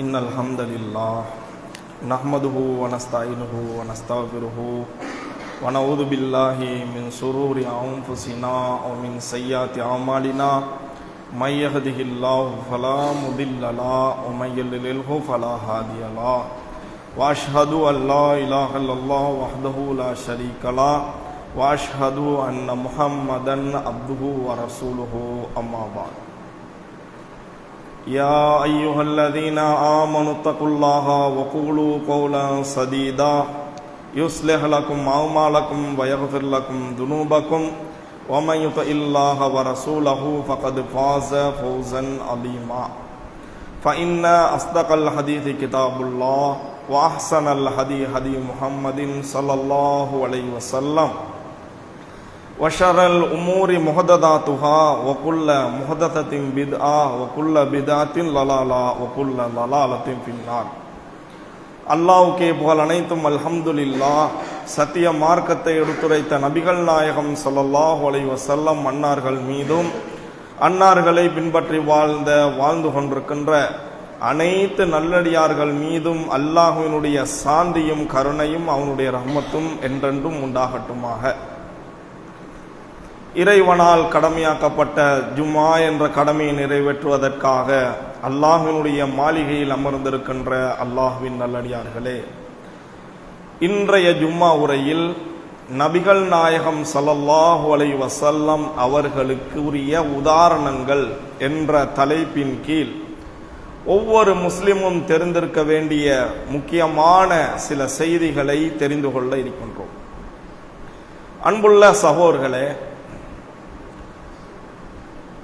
إن الحمد لله نحمده ونستعينه ونستغفره ونعوذ بالله من شرور أنفسنا ومن سيئات أعمالنا من يهده الله فلا مضل له ومن يضلل فلا هادي له وأشهد أن لا إله إلا الله وحده لا شريك له وأشهد أن محمدا عبده ورسوله أما بعد يا أيها الذين آمنوا اتقوا الله وقولوا قولا سديدا يصلح لكم أعمالكم ويغفر لكم ذنوبكم ومن يطع الله ورسوله فقد فاز فوزا عظيما فإن أصدق الحديث كتاب الله وأحسن الهدي هدي محمد صلى الله عليه وسلم وشر الأمور محدثاتها وكل محدثة بدعة وكل بدعة ضلالة وكل ضلالة في النار. அல்லாஹ்வுக்கே புகழ் அனைத்தும் அல்ஹம்துலில்லாஹ். சத்திய மார்க்கத்தை எடுத்துரைத்த நபிகள் நாயகம் ஸல்லல்லாஹு அலைஹி வஸல்லம் அன்னார்கள் மீதும் அன்னார்களை பின்பற்றி வாழ்ந்து கொண்டிருக்கின்ற அனைத்து நல்லடியார்கள் மீதும் அல்லாஹ்வினுடைய சாந்தியும் கருணையும் அவனுடைய ரஹ்மத்தும் என்றென்றும் உண்டாகட்டுமாக. இறைவனால் கடமையாக்கப்பட்ட ஜும்ஆ என்ற கடமையை நிறைவேற்றுவதற்காக அல்லாஹ்வினுடைய மாளிகையில் அமர்ந்திருக்கின்ற அல்லாஹ்வின் நல்லடியார்களே, இன்றைய ஜும்ஆ உரையில் நபிகள் நாயகம் ஸல்லல்லாஹு அலைஹி வஸல்லம் அவர்களுக்கு உரிய உதாரணங்கள் என்ற தலைப்பின் கீழ் ஒவ்வொரு முஸ்லிமும் தெரிந்திருக்க வேண்டிய முக்கியமான சில செய்திகளை தெரிந்து கொள்ள இருக்கின்றோம். அன்புள்ள சகோதரர்களே,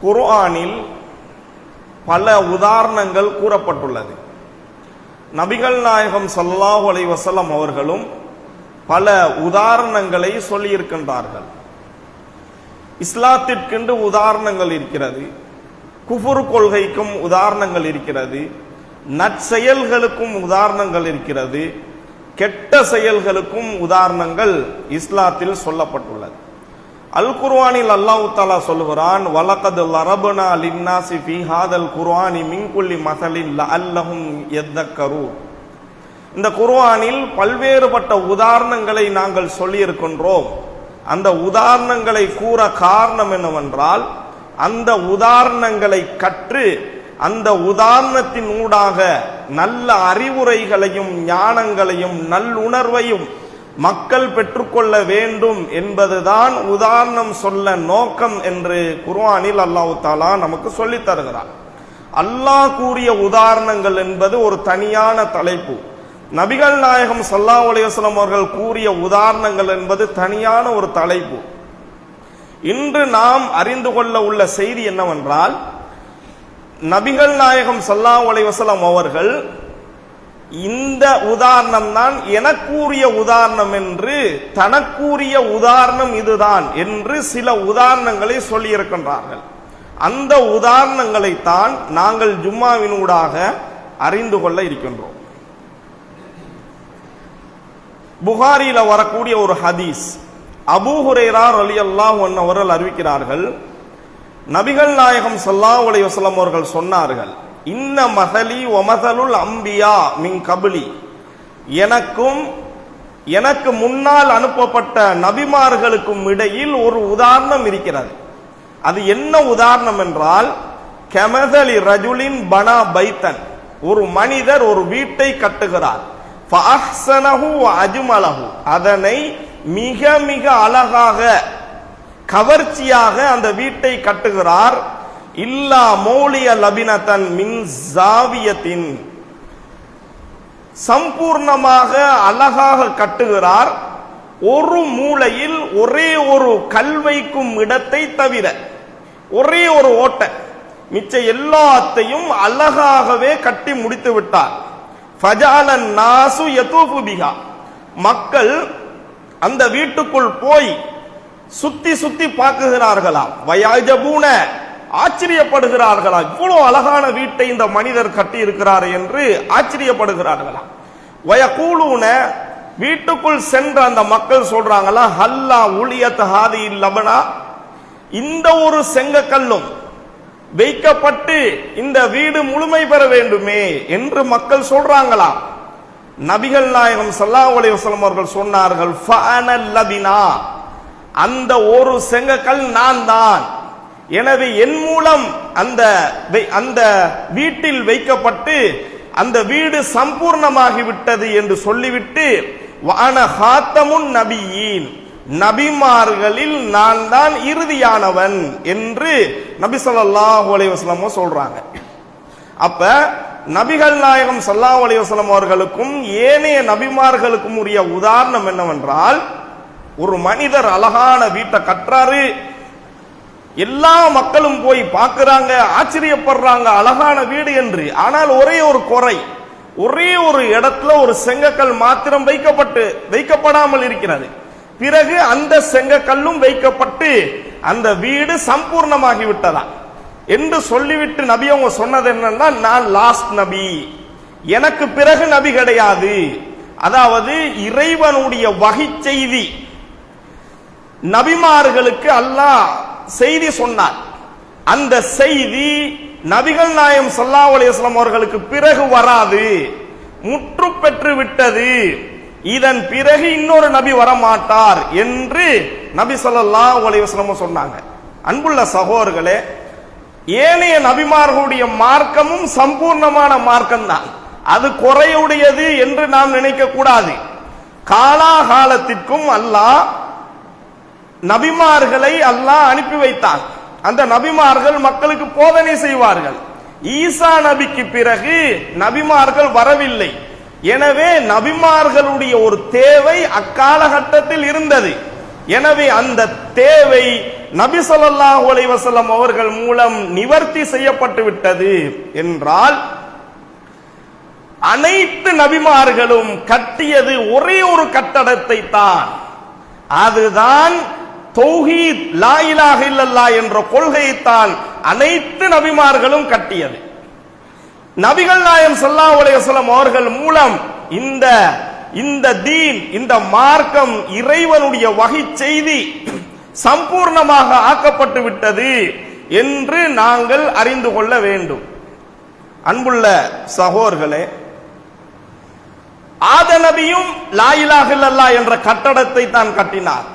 குர்ஆனில் பல உதாரணங்கள் கூறப்பட்டுள்ளது. நபிகள் நாயகம் ஸல்லல்லாஹு அலைஹி வஸல்லம் அவர்களும் பல உதாரணங்களை சொல்லியிருக்கின்றார்கள். இஸ்லாத்திற்கென்று உதாரணங்கள் இருக்கிறது, குஃபுர் கொள்கைக்கும் உதாரணங்கள் இருக்கிறது, நற்செயல்களுக்கும் உதாரணங்கள் இருக்கிறது, கெட்ட செயல்களுக்கும் உதாரணங்கள் இஸ்லாத்தில் சொல்லப்பட்டுள்ளது. அல் குர்ஆனில் அல்லாஹ் தஆலா சொல்கிறான், வலகத் லரப்னா லின்னாஸி ஃபீ ஹாதல் குர்ஆனி மின் குல்லி மஸலின் லஅல்லஹும் யதக்கரூன். இந்த குர்ஆனில் பல்வேறுபட்ட உதாரணங்களை நாங்கள் சொல்லியிருக்கின்றோம். அந்த உதாரணங்களை கூற காரணம் என்னவென்றால், அந்த உதாரணங்களை கற்று அந்த உதாரணத்தின் ஊடாக நல்ல அறிவுரைகளையும் ஞானங்களையும் நல்லுணர்வையும் மக்கள் பெற்றுக்கொள்ள வேண்டும் என்பதுதான் உதாரணம் சொல்ல நோக்கம் என்று குர்ஆனில் அல்லாஹ் தஆலா நமக்கு சொல்லித் தருகிறார். அல்லாஹ் கூறிய உதாரணங்கள் என்பது ஒரு தனியான தலைப்பு. நபிகள் நாயகம் ஸல்லல்லாஹு அலைஹி வஸல்லம் அவர்கள் கூறிய உதாரணங்கள் என்பது தனியான ஒரு தலைப்பு. இன்று நாம் அறிந்து கொள்ள உள்ள செய்தி என்னவென்றால், நபிகள் நாயகம் ஸல்லல்லாஹு அலைஹி வஸல்லம் அவர்கள் இந்த உதாரணம் தான் எனக்குரிய உதாரணம் என்று, தனக்குரிய உதாரணம் இதுதான் என்று சில உதாரணங்களை சொல்லியிருக்கின்றார்கள். அந்த உதாரணங்களை தான் நாங்கள் ஜும்மாவினூடாக அறிந்து கொள்ள இருக்கின்றோம். புகாரில வரக்கூடிய ஒரு ஹதீஸ், அபூ ஹுரைரா ரலியல்லாஹு அன்ஹு அவர்கள் அறிவிக்கிறார்கள், நபிகள் நாயகம் ஸல்லல்லாஹு அலைஹி வஸல்லம் அவர்கள் சொன்னார்கள், இன்ன மஸலி வ மஸலுல் அம்பியா மின் கப்லி. எனக்கும் எனக்கு முன்னால் அனுப்பப்பட்ட நபிமார்களுக்கும் இடையில் ஒரு உதாரணம் இருக்கிறது. அது என்ன உதாரணம் என்றால், கமஸலி ரஜுலின் பனா பைத்தன். ஒரு மனிதர் ஒரு வீட்டை கட்டுகிறார். ஃபஅஹ்ஸனஹு வ அஜ்மலஹு. அதனை மிக மிக அழகாக கவர்ச்சியாக அந்த வீட்டை கட்டுகிறார். இல்லா மௌலிய லபினதன் மின் ஜாவியத்தின். சம்பூர்ணமாக அழகாக கட்டுகிறார். ஒரு மூலையில் ஒரே ஒரு கல் வைக்கும் இடத்தை தவிர ஒரே ஒரு ஓட்டை, மிச்ச எல்லாத்தையும் அழகாகவே கட்டி முடித்து விட்டார். ஃபஜஅலன் நாசு யதூஃபு பிஹா. மக்கள் அந்த வீட்டுக்குள் போய் சுத்தி சுத்தி பார்க்குகிறார்களாம். வயஜபூன, ஆச்சரியப்படுகிறார்களா, இவ்வளவு அழகான வீட்டை இந்த மனிதர் கட்டி இருக்கிறார் என்று ஆச்சரியப்படுகிறார்களா. வயகூலூன, வீட்டுக்குள் சென்ற அந்த மக்கள் சொல்றாங்களா, ஹல்லா உலியத் ஹாதி லபனா. இந்த ஒரு செங்கக்கல்லும் வைக்கப்பட்டு இந்த வீடு முழுமை பெற வேண்டுமே என்று மக்கள் சொல்றாங்களாம். நபிகள் நாயகம் ஸல்லல்லாஹு அலைஹி வஸல்லம் அவர்கள் சொன்னார்கள், ஃபஅனல்லபினா, அந்த ஒரு செங்கக்கல் நான் தான், எனவே என் மூலம் அந்த வீட்டில் வைக்கப்பட்டு அந்த வீடு சம்பூர்ணமாகிவிட்டது என்று சொல்லிவிட்டு, வஅன ஹாத்தமுன் நபியீன், நபிமார்களில் நான் தான் இறுதியானவன் என்று நபி ஸல்லல்லாஹு அலைஹி வஸல்லம் சொல்றாங்க. அப்ப நபிகள் நாயகம் ஸல்லல்லாஹு அலைஹி வஸல்லம் அவர்களுக்கும் ஏனைய நபிமார்களுக்கும் உரிய உதாரணம் என்னவென்றால், ஒரு மனிதர் அழகான வீட்டை கட்டுறாரு, எல்லா மக்களும் போய் பார்க்கிறாங்க, ஆச்சரியப்படுறாங்க, அழகான வீடு என்று. ஆனால் ஒரே ஒரு குறை, ஒரே ஒரு இடத்துல ஒரு செங்கக்கல் மாத்திரம் வைக்கப்படாமல் இருக்கிறது. பிறகு அந்த செங்கக்கல்லும் வைக்கப்பட்டு அந்த வீடு சம்பூர்ணமாகி விட்டதா என்று சொல்லிவிட்டு நபி அவங்க சொன்னது என்னன்னா, நான் லாஸ்ட் நபி, எனக்கு பிறகு நபி கிடையாது. அதாவது இறைவனுடைய வகை செய்தி நபிமார்களுக்கு அல்லாஹ் செய்தி சொன்னார். அந்த செய்தி நபிகள் நாயகம் ஸல்லல்லாஹு அலைஹி வஸல்லம் அவர்களுக்கு பிறகு வராது, முற்று பெற்று விட்டது, இதன் பிறகு இன்னொரு நபி வரமாட்டார் என்று நபி ஸல்லல்லாஹு அலைஹி வஸல்லம் சொன்னாங்க. அன்புள்ள சகோதரர்களே, ஏனைய நபிமார்களுடைய மார்க்கமும் சம்பூர்ணமான மார்க்கம் தான், அது குறையுடையது என்று நாம் நினைக்க கூடாது. காலாகாலத்திற்கும் அல்லாஹ் நபிமார்களை அல்லாஹ் அனுப்பி வைத்தான். அந்த நபிமார்கள் மக்களுக்கு போதனை செய்வார்கள். ஈசா நபிக்கு பிறகு நபிமார்கள் வரவில்லை. எனவே நபிமார்களுடைய ஒரு தேவை அக்காலகட்டத்தில் இருந்தது. எனவே அந்த தேவை நபி ஸல்லல்லாஹு அலைஹி வஸல்லம் அவர்கள் மூலம் நிவர்த்தி செய்யப்பட்டு விட்டது என்றால், அனைத்து நபிமார்களும் கட்டியது ஒரே ஒரு கட்டடத்தை தான், அதுதான் தௌஹீத், லா இலாஹ இல்லல்லாஹ் என்ற கொள்கையைத்தான் அனைத்து நபிமார்களும் கட்டியது. நபிகள் நாயகம் ஸல்லல்லாஹு அலைஹி வஸல்லம் அவர்கள் மூலம் இந்த தீன், இந்த மார்க்கம், இறைவனுடைய வகை செய்தி சம்பூர்ணமாக ஆக்கப்பட்டு விட்டது என்று நாங்கள் அறிந்து கொள்ள வேண்டும். அன்புள்ள சகோதரர்களே, ஆத நபியும் லா இலாஹ இல்லல்லாஹ் என்ற கட்டடத்தை தான் கட்டினார்.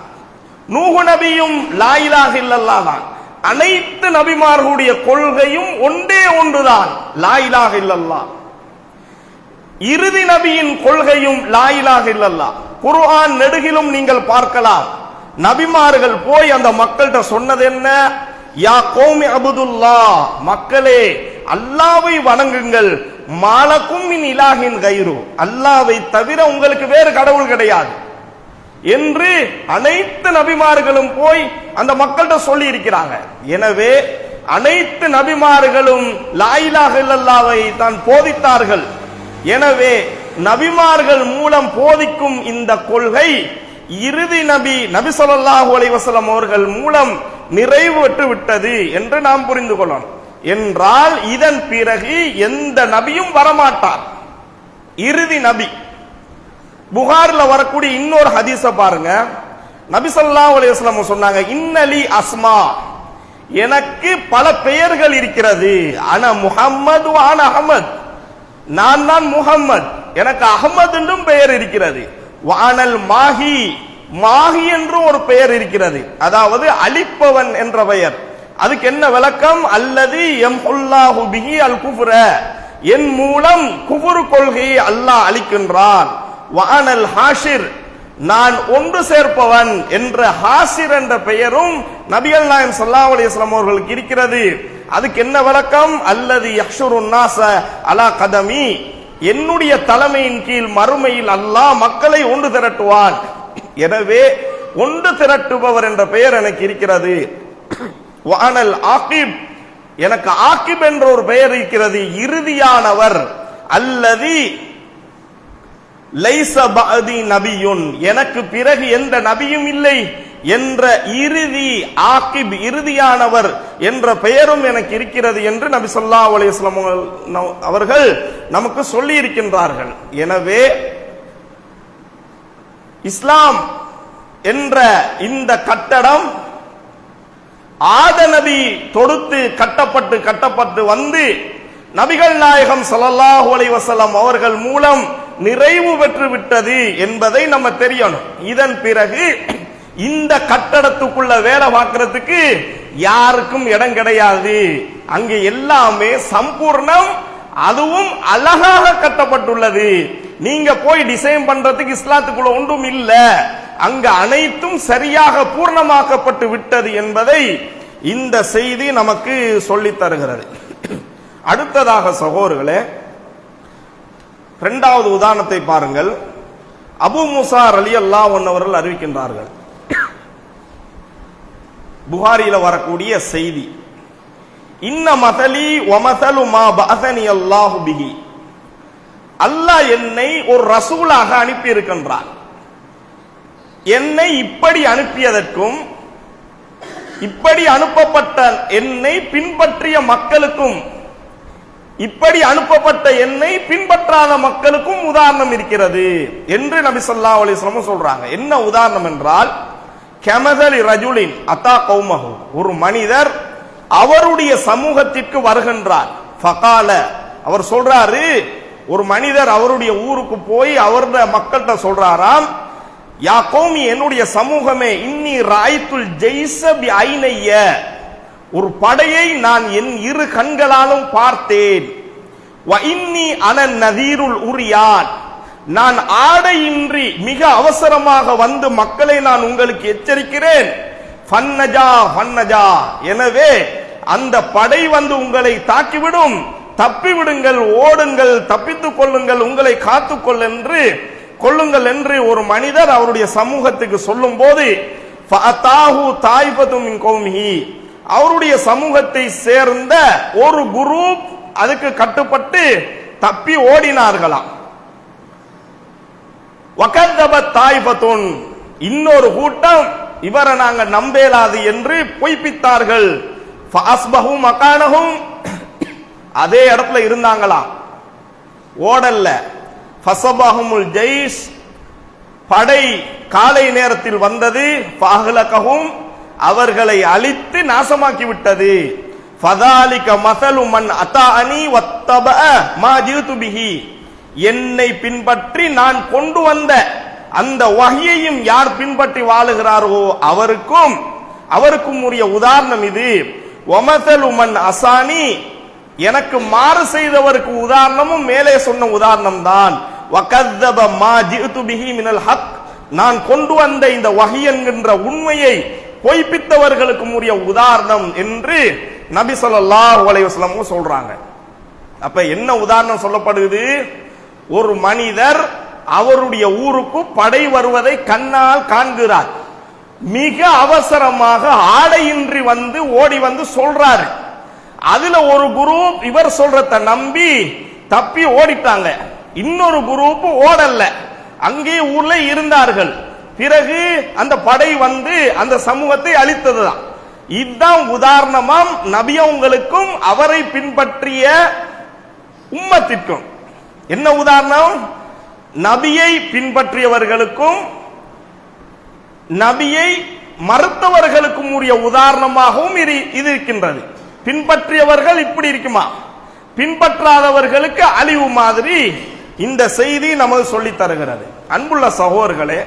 நூஹ் நபியும் லா இலாஹ இல்லல்லாஹ் தான். அனைத்து நபிமார்களுடைய கொள்கையும் ஒன்றே ஒன்றுதான், லா இலாஹ இல்லல்லாஹ். இறுதி நபியின் கொள்கையும் லா இலாஹ இல்லல்லாஹ். குர்ஆன் நெடுகிலும் நீங்கள் பார்க்கலாம், நபிமார்கள் போய் அந்த மக்கள்கிட்ட சொன்னது என்ன? யா கௌமி அபுதுல்லாஹ், மக்களே அல்லாஹ்வை வணங்குங்கள், மாலக்கும் மின் இலாஹின் கைரு, அல்லாஹ்வை தவிர உங்களுக்கு வேறு கடவுள் கிடையாது என்று அனைத்து நபிமார்களும் போய் அந்த மக்கள்கிட்ட சொல்லி இருக்கிறாங்க. எனவே அனைத்து நபிமார்களும் லா இலாஹ இல்லல்லாஹ்வை தான் போதித்தார்கள். எனவே நபிமார்கள் மூலம் போதிக்கும் இந்த கொள்கை இறுதி நபி ஸல்லல்லாஹு அலைஹி வஸல்லம் அவர்கள் மூலம் நிறைவு பெற்று விட்டது என்று நாம் புரிந்து கொள்ளணும். என்றால் இதன் பிறகு எந்த நபியும் வரமாட்டார், இறுதி நபி. புகார்ல வரக்கூடிய இன்னொரு ஹதீஸ பாருங்க, நபி ஸல்லல்லாஹு அலைஹி வஸல்லம் சொன்னாங்க, இன்னலி அஸ்மா, எனக்கு பல பெயர்கள் இருக்கிறது, அன முஹம்மது வ அன அஹ்மத், நான் தான் முஹம்மத், எனக்கு அஹ்மத் என்றும் பெயர் இருக்கிறது. வானல் மாஹி, மாஹி என்று ஒரு பெயர் இருக்கிறது, அதாவது அழிப்பவன் என்ற பெயர். அதுக்கு என்ன விளக்கம்? அல்லது யம்ஹுல்லாஹு பிஹி அல் குஃப்ர, என் மூலம் குஃப்ர் கொள்கையை அல்லாஹ் அழிக்கின்றான். வானல் ஹாஷிர், நான் ஒன்று சேர்ப்பவன் என்ற ஹாசிர் என்ற பெயரும் நபிகள் நாயகம் ஸல்லல்லாஹு அலைஹி வஸல்லம் அவர்களுக்கு இருக்கிறது. அதுக்கு என்ன விளக்கம்? அல்லது யஹ்ஷுருன் நாஸ அலா கதமி, என்னுடைய தலைமையின் கீழ் மறுமையில் அல்லாஹ் மக்களை ஒன்று திரட்டுவான். எனவே ஒன்று திரட்டுபவர் என்ற பெயர் எனக்கு இருக்கிறது. வானல் ஆகிப், எனக்கு ஆகிப் என்ற ஒரு பெயர் இருக்கிறது, இறுதியானவர். அல்லது லைஸ பஅதி நபியுன், எனக்கு பிறகு எந்த நபியும் இல்லை என்ற இறுதி ஆகிப், இறுதியானவர் என்ற பெயரும் எனக்கு இருக்கிறது என்று நபி ஸல்லல்லாஹு அலைஹி வஸல்லம் அவர்கள் நமக்கு சொல்லி இருக்கின்றார்கள். எனவே இஸ்லாம் என்ற இந்த கட்டடம் ஆத நபி தொடுத்து கட்டப்பட்டு வந்து நபிகள் நாயகம் ஸல்லல்லாஹு அலைஹி வஸல்லம் அவர்கள் மூலம் நிறைவு பெற்று விட்டது என்பதை நம்ம தெரியணும். இதன் பிறகு இந்த கட்டடத்துக்குள்ள வேலை பார்க்கறதுக்கு யாருக்கும் இடம் கிடையாது. அங்கே எல்லாமே சம்பூர்ணம், அதுவும் அழகாக கட்டப்பட்டுள்ளது. நீங்க போய் டிசைன் பண்றதுக்கு இஸ்லாத்துக்குள்ள ஒன்றும் இல்ல, அங்க அனைத்தும் சரியாக பூர்ணமாக்கப்பட்டு விட்டது என்பதை இந்த செய்தி நமக்கு சொல்லித் தருகிறது. அடுத்ததாக சகோதரர்களே, இரண்டாவது உதாரணத்தை பாருங்கள். அபூ மூசா ரலியல்லாஹு அன்ஹு அவர்கள் அறிவிக்கின்றார்கள், புகாரியில வரக்கூடிய செய்தி, இன்ன மதலி வமதலு மா பஅஸனி அல்லாஹு பிஹி, அல்லாஹ் என்னை ஒரு ரசூலாக அனுப்பி இருக்கின்றார். என்னை இப்படி அனுப்பியதற்கும் இப்படி அனுப்பப்பட்ட என்னை பின்பற்றிய மக்களுக்கும் இப்படி அனுப்பப்பட்ட என்னை பின்பற்றாத மக்களுக்கும் உதாரணம் இருக்கிறது என்று நபி ஸல்லல்லாஹு அலைஹி வஸல்லம் சொல்றாங்க. என்ன உதாரணம் என்றால், கமதலி ரஜுலின் அத்தா கௌமஹு, ஒரு மனிதர் அவருடைய சமூகத்திற்கு வருகின்றார். ஃபகால, அவர் சொல்றாரு, ஒரு மனிதர் அவருடைய ஊருக்கு போய் அவருடைய மக்கள்கிட்ட சொல்றாராம், யா கௌமி, என்னுடைய சமூகமே, இன்னி ராய்த்துல் ஜெய்ஸ பி ஐனைய, ஒரு படையை நான் என் இரு கண்களாலும் பார்த்தேன். வ இன்னி அனன் நதீருல் உரியான், நான் ஆடையின்றி மிக அவசரமாக வந்து மக்களை நான் உங்களுக்கு எச்சரிக்கிறேன். ஃபன்னஜா ஃபன்னஜா, எனவே அந்த படை வந்து உங்களை தாக்கிவிடும், தப்பிவிடுங்கள், ஓடுங்கள், தப்பித்துக் கொள்ளுங்கள், உங்களை காத்துக் கொள்ளுங்கள் என்று ஒரு மனிதர் அவருடைய சமூகத்துக்கு சொல்லும் போது, ஃபஅதாஹு தாயிஃபத்து மின் கௌமிஹி, அவருடைய சமூகத்தை சேர்ந்த ஒரு குரூப் அதுக்கு கட்டுப்பட்டு தப்பி ஓடினார்களாம். வகதபத் தாயிஃபத்துன், இன்னொரு கூட்டம் இவரை நாங்க நம்பேலாது என்று பொய்ப்பித்தார்கள். ஃபஅஸ்பஹு மகானஹும், அதே இடத்துல இருந்தாங்களாம், ஓடல்ல. ஃபஸபஹுமுல் ஜைஷ், படை காலை நேரத்தில் வந்தது. ஃபஅஹ்லகஹும், அவர்களை அழித்து நாசமாக்கி விட்டது. ஃபதாலிக மஸலு மன் அதாஅனி வத்தபஅ மா ஜிது பிஹி, என்னை பின்பற்றி நான் கொண்டு வந்த அந்த வஹ்யையும் யார் பின்பற்றி வாழுகிறாரோ அவருக்கும் உரிய உதாரணம் இது. வமஸலு மன் அசானி, எனக்கு மாறு செய்தவருக்கு உதாரணமும் மேலே சொன்ன உதாரணம் தான். வகதப மா ஜிது பிஹி மினல் ஹக், நான் கொண்டு வந்த இந்த வஹி என்கின்ற உண்மையை பொய்ப்பித்தவர்களுக்கு உரிய உதாரணம் என்று நபி ஸல்லல்லாஹு அலைஹி வஸல்லம் சொல்றாங்க. அப்ப என்ன உதாரணம் சொல்லப்படுது? ஒரு மனிதர் அவருடைய ஊருக்கு படை வருவதை கண்ணால் காண்கிறார். மிக அவசரமாக ஆடையின்றி வந்து ஓடி வந்து சொல்றாரு. அதுல ஒரு குரூப் இவர் சொல்றத நம்பி தப்பி ஓடிட்டாங்க. இன்னொரு குரூப் ஓடல்ல, அங்கே ஊர்ல இருந்தார்கள். பிறகு அந்த படை வந்து அந்த சமூகத்தை அழித்ததுதான். இதுதான் உதாரணமாம் நபியவங்களுக்கும் அவரை பின்பற்றிய உம்மத்திற்கும். என்ன உதாரணம்? நபியை பின்பற்றியவர்களுக்கும் நபியை மறுத்தவர்களுக்கும் உரிய உதாரணமாகவும் இது இருக்கின்றது. பின்பற்றியவர்கள் இப்படி இருக்குமா, பின்பற்றாதவர்களுக்கு அழிவு மாதிரி இந்த செய்தி நமக்கு சொல்லித் தருகிறது. அன்புள்ள சகோதரர்களே,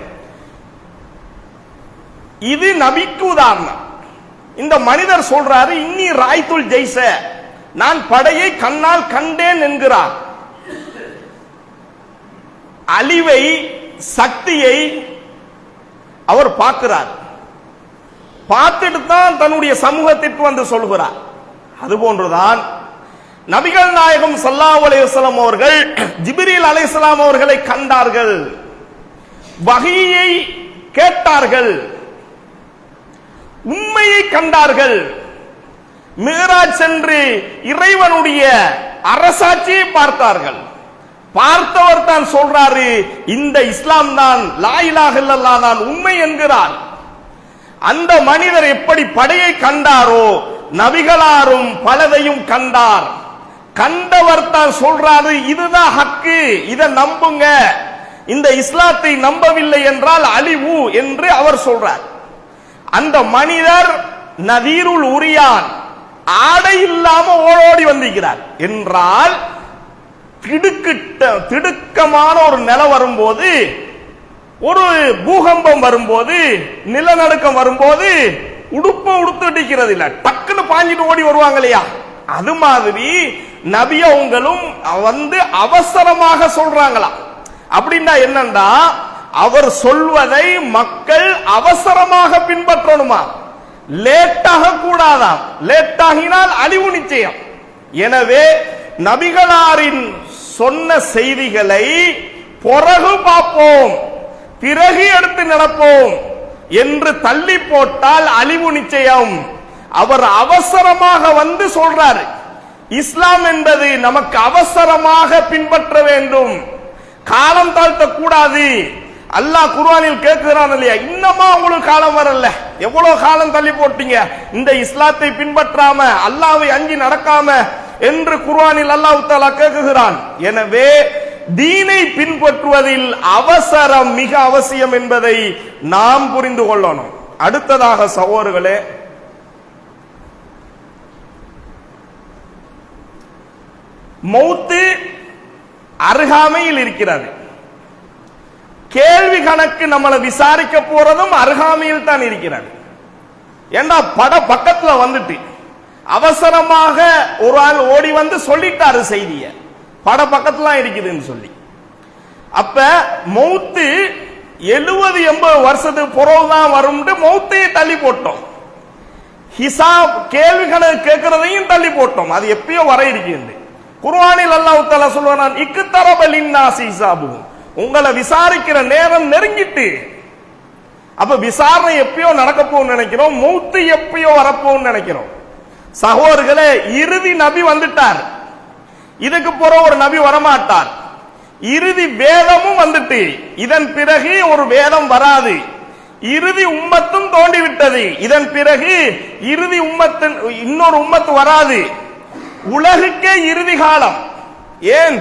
இது நபிக்கு உதாரணம். இந்த மனிதர் சொல்றாரு, இன்னி ராய்த்துல் ஜெய்ஸ, நான் படையை கண்ணால் கண்டேன் என்கிறார். அழிவை, சக்தியை அவர் பார்க்கிறார். பார்த்துட்டு தான் தன்னுடைய சமூகத்திற்கு வந்து சொல்கிறார். அதுபோன்றுதான் நபிகள் நாயகம் ஸல்லல்லாஹு அலைஹி வஸல்லம் அவர்கள் ஜிப்ரீல் அலைஹிஸ்ஸலாம் அவர்களை கண்டார்கள், வஹீயை கேட்டார்கள், உண்மையை கண்டார்கள். மிஅராஜ் சென்று இறைவனுடைய அரசாட்சியை பார்த்தார்கள். பார்த்தவர் தான் சொல்றாரு, இந்த இஸ்லாம் தான், லா இலாஹ இல்லல்லாஹ் தான் உண்மை என்கிறார். அந்த மனிதர் எப்படி படையை கண்டாரோ நபிகளாரும் பலதையும் கண்டார். கண்டவர் தான் சொல்றாரு, இதுதான் ஹக்கு, இதை நம்புங்க, இந்த இஸ்லாத்தை நம்பவில்லை என்றால் அழிவு என்று அவர் சொல்றார். அந்த மனிதர் நதீருல் உரியான் ஆடை இல்லாம ஓடோடி வந்திருக்கிறார் என்றால் திடுக்கமான ஒரு நிலை வரும்போது, ஒரு பூகம்பம் வரும்போது, நிலநடுக்கம் வரும்போது உடுப்ப உடுத்துட்டிருக்கிறது இல்ல, டக்குன்னு பாஞ்சிட்டு ஓடி வருவாங்க இல்லையா? அது மாதிரி நபியவங்களும் வந்து அவசரமாக சொல்றாங்களா? அப்படின்னா என்னன்னா, அவர் சொல்வதை மக்கள் அவசரமாக பின்பற்றணுமா, லேட்டாக கூடாதாம். லேட்டாகினால் அழிவு நிச்சயம். எனவே நபிகளாரின் சொன்ன செய்திகளை பிறகு பார்ப்போம், பிறகு எடுத்து நடப்போம் என்று தள்ளி போட்டால் அழிவு நிச்சயம். அவர் அவசரமாக வந்து சொல்றாரு, இஸ்லாம் என்பது நமக்கு அவசரமாக பின்பற்ற வேண்டும், காலம் தாழ்த்த கூடாது. அல்லாஹ் குர்ஆனில் கேட்கிறான் இல்லையா, இன்னமா உங்களுக்கு காலம் வரல, எவ்வளவு காலம் தள்ளி போட்டீங்க இந்த இஸ்லாத்தை பின்பற்றாம, அல்லாஹ்வை அஞ்சி நடக்காம என்று குர்ஆனில் அல்லாஹ் தஆலா கேட்கிறான். எனவே தீனை பின்பற்றுவதில் அவசரம் மிக அவசியம் என்பதை நாம் புரிந்து கொள்ளணும். அடுத்ததாக சகோதரர்களே, மௌத்து அருகாமையில் இருக்கிறது. கேள்வி கணக்கு நம்மளை விசாரிக்க போறதும் அருகாமையில் தான் இருக்கிறது. ஏண்டா பட பக்கத்துல வந்துட்டு அவசரமாக ஒரு ஆள் ஓடி வந்து சொல்லிட்டாரு செய்திய, பட பக்கத்துல இருக்குதுன்னு சொல்லி. அப்ப மௌத்து 70-80 வருஷத்துக்கு பிறகுதான் வரும், மௌத்தையை தள்ளி போட்டோம். ஹிசாப் கேள்வி கணக்கு கேட்கறதையும் தள்ளி போட்டோம், அது எப்பயோ வர இருக்குது. குர்ஆனில் அல்லாஹ் தஆலா சொல்றான், இக்தரப லின்னாஸி ஹிசாபுஹும், உங்களை விசாரிக்கிற நேரம் நெருங்கிட்டு. அப்ப விசாரணை எப்பயோ நடக்க போன்னு நினைக்கிறோம், மௌத்து எப்பயோ வரப்போன்னு நினைக்கிறோம். சகோதரர்களே, இறுதி நபி வந்துட்டார், இதுக்கு போற ஒரு நபி வரமாட்டார். இறுதி வேதமும் வந்துட்டு, இதன் பிறகு ஒரு வேதம் வராது. இறுதி உம்மத்தும் தோண்டிவிட்டது, இதன் பிறகு இறுதி உம்மத்தின் இன்னொரு உம்மத்து வராது. உலகுக்கே இறுதி காலம். ஏன்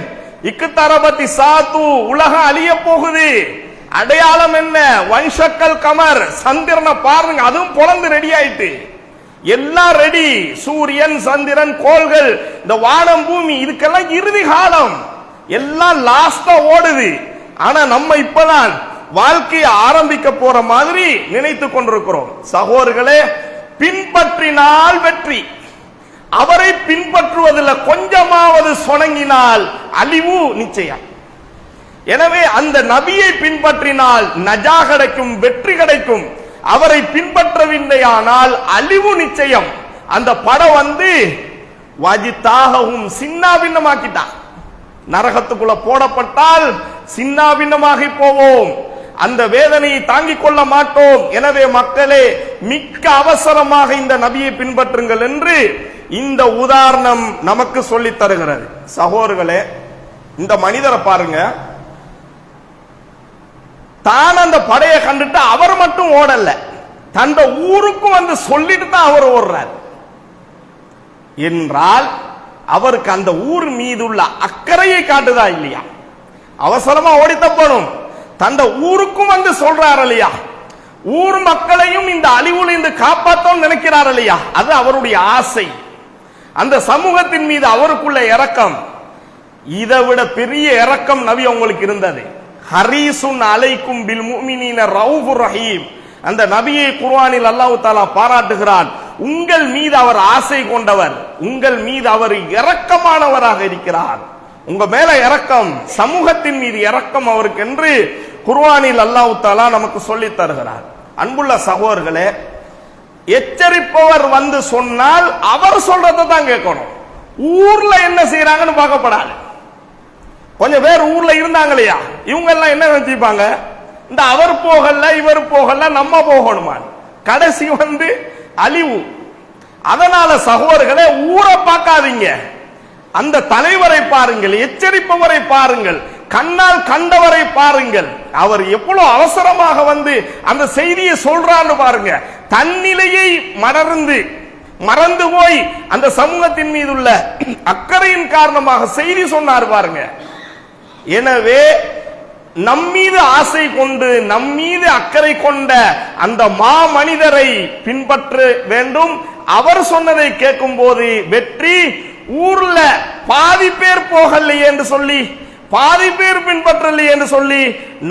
இக்தரபத்தி சாத்து, உலகம் அழிய போகுது. அடையாளம் என்ன? வன்ஷக்கல் கமர், சந்திரனை பாருங்க, அதுவும் பொழந்து ரெடி ஆயிட்டு, எல்லாம் ரெடி. சூரியன், சந்திரன், கோள்கள், இந்த வானம், பூமி, இதுக்கெல்லாம் இறுதி காலம், எல்லாம் லாஸ்டா ஓடுது. ஆனா நம்ம இப்பதான் வாழ்க்கையை ஆரம்பிக்க போற மாதிரி நினைத்துக் கொண்டிருக்கிறோம். சகோதரர்களே, பின்பற்றினால் வெற்றி. அவரை பின்பற்றுவதில் கொஞ்சமாவது சொணங்கினால் அழிவு நிச்சயம். எனவே அந்த நபியை பின்பற்றினால் நஜா கிடைக்கும், வெற்றி கிடைக்கும். அவரை பின்பற்றவில்லையானால் அழிவு நிச்சயம். அந்த படம் வந்து வஜிதாகவும் சின்னாபின்னமாக்கிட்டான். நரகத்துக்குள்ள போடப்பட்டால் சின்னாபின்னமாகி போவோம், அந்த வேதனையை தாங்கிக் கொள்ள மாட்டோம். எனவே மக்களே, மிக்க அவசரமாக இந்த நபியை பின்பற்றுங்கள் என்று இந்த உதாரணம் நமக்கு சொல்லித் தருகிறது. சகோதரர்களே, இந்த மனிதரை பாருங்க, தான் அந்த படையை கண்டுட்டு அவர் மட்டும் ஓடல, தந்த ஊருக்கு வந்து சொல்லிட்டு தான் அவர் ஓடுறார் என்றால் அவருக்கு அந்த ஊர் மீது உள்ள அக்கறையை காட்டுதா இல்லையா? அவசரமா ஓடித்தப்படும், தந்த ஊருக்கும் வந்து சொல்றார் இல்லையா? ஊர் மக்களையும் இந்த அழிவுல இருந்து காப்பாற்றோம் நினைக்கிறார் இல்லையா? அது அவருடைய ஆசை. அந்த சமூகத்தின் மீது அவருக்குள்ள இரக்கம், இதை விட பெரிய இரக்கம் நபி உங்களுக்கு இருந்தது. ஹரீசுன் அலைக்கும் பில் முஃமினீன ரவுஃபுர் ரஹீம். அந்த நபியை குர்ஆனில் அல்லாஹ் தஆலா பாராட்டுகிறான். உங்கள் மீது அவர் ஆசை கொண்டவர், உங்கள் மீது அவர் இரக்கமானவராக இருக்கிறார். உங்க மேல இரக்கம், சமூகத்தின் மீது இரக்கம் அவருக்கு என்று குர்ஆனில் அல்லாஹ் தஆலா நமக்கு சொல்லித் தருகிறார். அன்புள்ள சகோதரர்களே, எச்சரிப்பவர் வந்து சொன்னால் அவர் சொல்றதை தான் கேட்கணும். ஊர்ல என்ன செய்யறாங்கன்னு பார்க்கப்படாது. கொஞ்சம் பேர் ஊர்ல இருந்தாங்க இல்லையா, இவங்க எல்லாம் என்ன நினைச்சிருப்பாங்க, இந்த அவர் போகல இவர் போகல நம்ம போகணுமா, கடைசி வந்து அழிவு. அதனால சகோதரர்களே, ஊரை பார்க்காதீங்க, அந்த தலைவரை பாருங்கள், எச்சரிப்பவரை பாருங்கள், கண்ணால் கண்டவரை பாருங்கள். அவர் எவ்வளவு அவசரமாக வந்து அந்த செய்தியை சொல்றான்னு பாருங்க. தன்னிலையை மறந்து போய் அந்த சமூகத்தின் மீது உள்ள அக்கறையின் காரணமாக செய்தி சொன்னார் பாருங்க. எனவே நம்மீது ஆசை கொண்டு நம்மீது அக்கறை கொண்ட அந்த மாமனிதரை பின்பற்ற வேண்டும். அவர் சொன்னதை கேட்கும் போது வெற்றி. ஊர்ல பாதி பேர் போகலையே என்று சொல்லி, பாதி பேர் பின்பற்றலையே என்று சொல்லி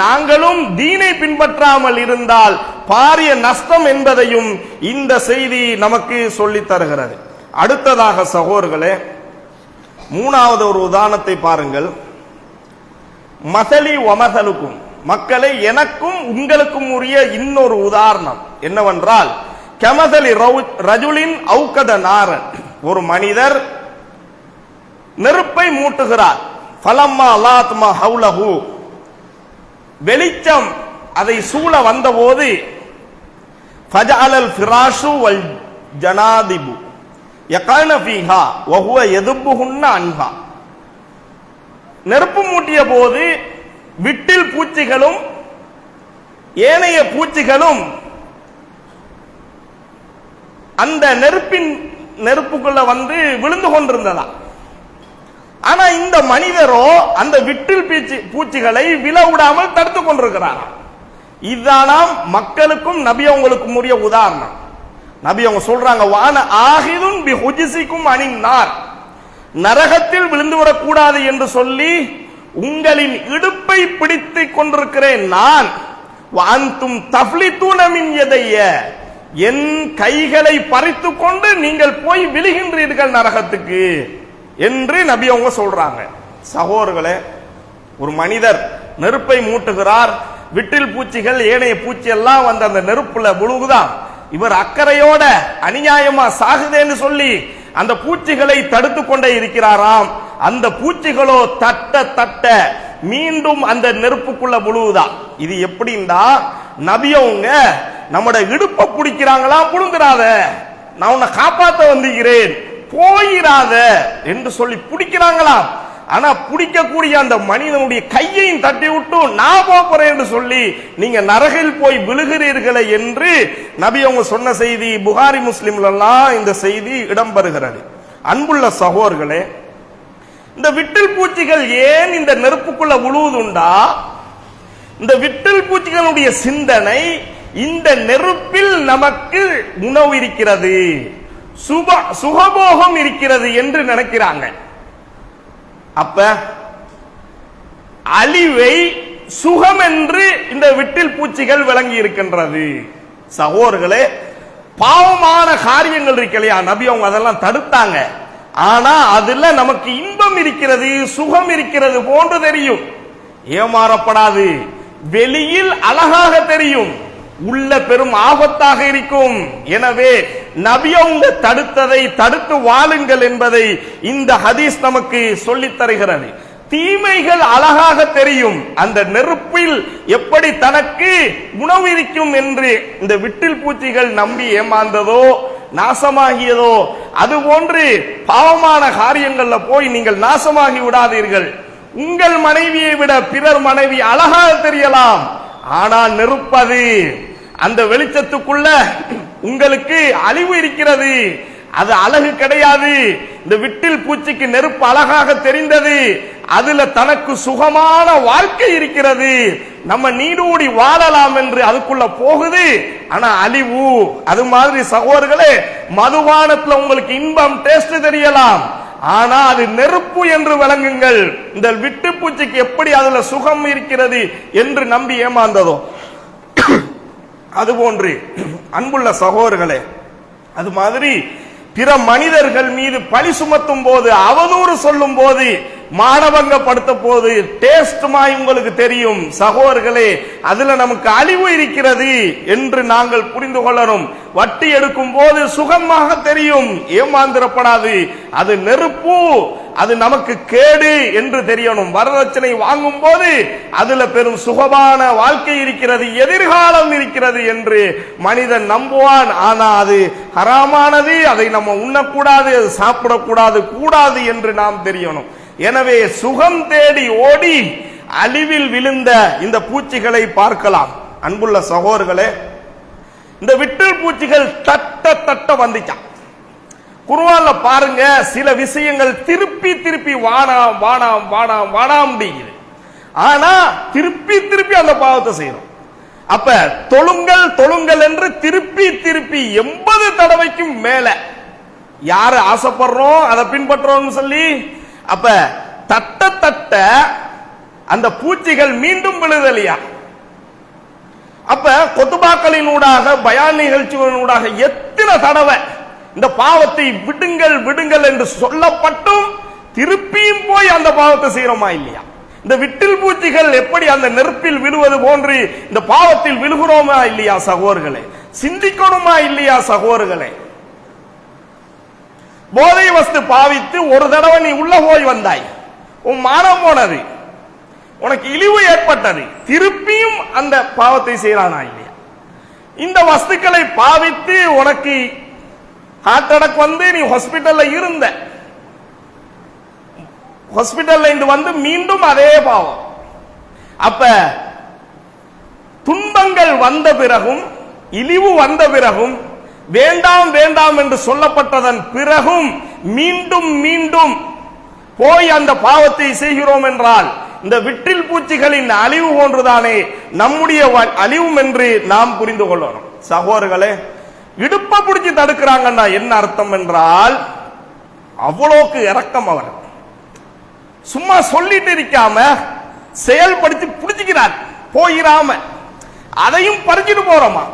நாங்களும் தீனை பின்பற்றாமல் இருந்தால் பாரிய நஷ்டம் என்பதையும் இந்த செய்தி நமக்கு சொல்லித் தருகிறது. அடுத்ததாக சகோதரர்களே, மூணாவது ஒரு உதாரணத்தை பாருங்கள். மசலி வமசலுக்கும், மக்களை எனக்கும் உங்களுக்கும் உரிய இன்னொரு உதாரணம் என்னவென்றால், கமசலி ரஜுலின் ஔகத நாரன், ஒரு மனிதர் நெருப்பை மூட்டுகிறார். ஃபலம்மா லாத்மா ஹவுலஹு, வெளிச்சம் அதை சூழ வந்தபோது ஃபஜஅலல் ஃபிராஷு வல் ஜனாதிபு யகன ஃபீஹா வஹுவ யதுபுஹுன்ன அன்ஹா, நெருப்பு மூட்டிய போது விட்டில் பூச்சிகளும் ஏனைய பூச்சிகளும் அந்த நெருப்புக்குள்ள வந்து விழுந்து கொண்டிருந்ததா. ஆனா இந்த மனிதரோ அந்த விட்டில் பூச்சிகளை விழ விடாமல் தடுத்து கொண்டிருக்கிறார். இதுதான் மக்களுக்கும் நபி அவங்களுக்கும் உரிய உதாரணம். நபி அவங்க சொல்றாங்க, வான ஆகிதுன் பி ஹுஜிசிக்கும் அனின்னார், நரகத்தில் விழுந்து விடக்கூடாது என்று சொல்லி உங்களின் இடுப்பை பிடித்து கொண்டிருக்கிறேன் நான். வாந்தும் தஃப்லிதூன மின் யதைய, என் கைகளை பறித்து கொண்டு நீங்கள் போய் விழுகின்றீர்கள் நரகத்துக்கு என்று நபி அவங்க சொல்றாங்க. சகோதரர்களே, ஒரு மனிதர் நெருப்பை மூட்டுகிறார். விட்டில் பூச்சிகள் ஏனைய பூச்சி எல்லாம் வந்து அந்த நெருப்புல விழுகுதான். இவர் அக்கறையோட அநியாயமா சாகுதேன்னு சொல்லி அந்த பூச்சிகளை தடுத்து கொண்டே இருக்கிறாராம். அந்த பூச்சிகளோ தட்ட தட்ட மீண்டும் அந்த நெருப்புக்குள்ள விழுவுதா. இது எப்படின்னா, நபியவங்க நம்மட இடுப்பை பிடிக்கிறாங்களா, புடுங்கிறாத, நான் உன்னை காப்பாற்ற வந்திருக்கிறேன் போயிராத என்று சொல்லி பிடிக்கிறாங்களா. ஆனா பிடிக்கக்கூடிய அந்த மனிதனுடைய கையையும் தட்டி விட்டு நான் போறேன் என்று சொல்லி நீங்க நரகில் போய் விழுகிறீர்களே என்று நபி அவங்க சொன்ன செய்தி புகாரி முஸ்லிம்ல எல்லாம் இந்த செய்தி இடம்பெறுகிறது. அன்புள்ள சகோதரர்களே, இந்த விட்டில் பூச்சிகள் ஏன் இந்த நெருப்புக்குள்ள விழுவதுண்டா, இந்த விட்டில் பூச்சிகளுடைய சிந்தனை இந்த நெருப்பில் நமக்கு உணவு இருக்கிறது, சுகபோகம் இருக்கிறது என்று நினைக்கிறாங்க. அப்ப அழிவை சுகம் என்று இந்த விட்டில் பூச்சிகள் விளங்கி இருக்கின்றது. சகோதரர்களே, பாவமான காரியங்கள் இருக்கலையா, நபி அவங்க அதெல்லாம் தடுத்தாங்க. ஆனா அதுல நமக்கு இன்பம் இருக்கிறது, சுகம் இருக்கிறது போன்று தெரியும். ஏமாறப்படாது. வெளியில் அழகாக தெரியும், உள்ள பெரும் ஆபத்தாக இருக்கும். எனவே நபி அவங்க தடுத்ததை தடுத்து வாழுங்கள் என்பதை இந்த ஹதீஸ் நமக்கு சொல்லித் தருகிறது. தீமைகள் அழகாக தெரியும், அந்த நெருப்பில் எப்படி தனக்கு உணவு இருக்கும் என்று இந்த விட்டில் பூச்சிகள் நம்பி ஏமாந்ததோ நாசமாகியதோ அதுபோன்று பாவமான காரியங்கள்ல போய் நீங்கள் நாசமாகி விடாதீர்கள். உங்கள் மனைவியை விட பிறர் மனைவி அழகாக தெரியலாம், ஆனால் நெருப்பது, அந்த வெளிச்சத்துக்குள்ள உங்களுக்கு அழிவு இருக்கிறது, அது அழகு கிடையாது. இந்த விட்டில் பூச்சிக்கு நெருப்பு அழகாக தெரிந்தது, அதுல தனக்கு சுகமான வாழ்க்கை இருக்கிறது, நம்ம நீடூடி வாழலாம் என்று அதுக்குள்ள போகுது, ஆனா அழிவு. அது மாதிரி சகோதரர்களே, மதுபானத்துல உங்களுக்கு இன்பம் டேஸ்ட் தெரியலாம், ஆனா அது நெருப்பு என்று விளங்குங்கள். இந்த விட்டு பூச்சிக்கு எப்படி அதுல சுகம் இருக்கிறது என்று நம்பி ஏமாந்ததோ அதுபோன்று அன்புள்ள சகோதரர்களே, அது மாதிரி பிற மனிதர்கள் மீது பழி சுமத்தும் போது, அவதூறு சொல்லும் போது, மானபங்கப்படுத்த போது டேஸ்டுமாய் உங்களுக்கு தெரியும். சகோதரர்களே, அதுல நமக்கு அழிவு இருக்கிறது என்று நாங்கள் புரிந்து கொள்ளணும். வட்டி எடுக்கும் போது சுகமாக தெரியும், ஏமாந்திரப்படாது, அது நெருப்பு, அது நமக்கு கேடு என்று தெரியணும். வரதட்சணை வாங்கும் போது அதுல பெரும் சுகமான வாழ்க்கை இருக்கிறது, எதிர்காலம் இருக்கிறது என்று மனிதன் நம்புவான். ஆனா அது ஹராமானது, அதை நம்ம உண்ணக்கூடாது, அது சாப்பிடக்கூடாது, கூடாது என்று நாம் தெரியணும். எனவே சுகம் தேடி ஓடி அழிவில் விழுந்த இந்த பூச்சிகளை பார்க்கலாம். அன்புள்ள சகோதரர்களே, இந்த விட்டில் பூச்சிகள் தட்ட தட்ட வந்துச்சான். குர்ஆன்ல பாருங்க, சில விஷயங்கள் திருப்பி திருப்பி வானாம் வானாம் வானாம் வானாம் முடியுது. ஆனா திருப்பி திருப்பி அந்த பாவத்தை செய்யறோம். அப்ப தொழுங்கள் தொழுங்கள் என்று திருப்பி திருப்பி 80 தடவைக்கும் மேல யாரு ஆசைப்படுறோம் அதை பின்பற்றோம்னு சொல்லி, அப்ப தட்ட தட்ட அந்த பூச்சிகள் மீண்டும் விழுதலையா? அப்ப கொத்துபாக்களினூடாக பயான் நிகழ்ச்சிகளினூடாக எத்தனை தடவை இந்த பாவத்தை விடுங்கள் விடுங்கள் என்று சொல்லப்பட்டும் திருப்பியும் போய் அந்த பாவத்தை செய்யறோமா இல்லையா? இந்த விட்டில் பூச்சிகள் எப்படி அந்த நெருப்பில் விழுவது போன்று இந்த பாவத்தில் விழுகிறோமா இல்லையா சகோதரர்களே? சிந்திக்கணுமா இல்லையா சகோதரர்களே? போதை வஸ்து பாவித்து ஒரு தடவை நீ உள்ள போய் வந்தாய், உன் மானம் போனது, உனக்கு இழிவு ஏற்பட்டது, திருப்பியும் அந்த பாவத்தை செய்யறானா இல்லையா? இந்த வஸ்துக்களை பாவித்து உனக்கு ஹார்ட் அட்டாக் வந்து நீ ஹாஸ்பிட்டல்ல இருந்த, ஹாஸ்பிட்டல்ல இருந்து வந்து மீண்டும் அதே பாவம். அப்ப துன்பங்கள் வந்த பிறகும், இழிவு வந்த பிறகும், வேண்டாம் வேண்டாம் என்று சொல்லப்பட்டதன் பிறகும் மீண்டும் மீண்டும் போய் அந்த பாவத்தை செய்கிறோம் என்றால் இந்த விட்டில் பூச்சிகளின் அழிவு போன்றுதானே நம்முடைய அழிவும் என்று நாம் புரிந்து கொள்ளணும் சகோதரர்களே. இடுப்ப பிடிச்சி தடுக்கிறாங்கன்னா என்ன அர்த்தம் என்றால், அவ்வளோக்கு இரக்கம் அவர். சும்மா சொல்லிட்டு இருக்காம செயல்படுத்தி பிடிச்சிக்கிறார், போயிராம அதையும் பறிச்சுட்டு போறோமா?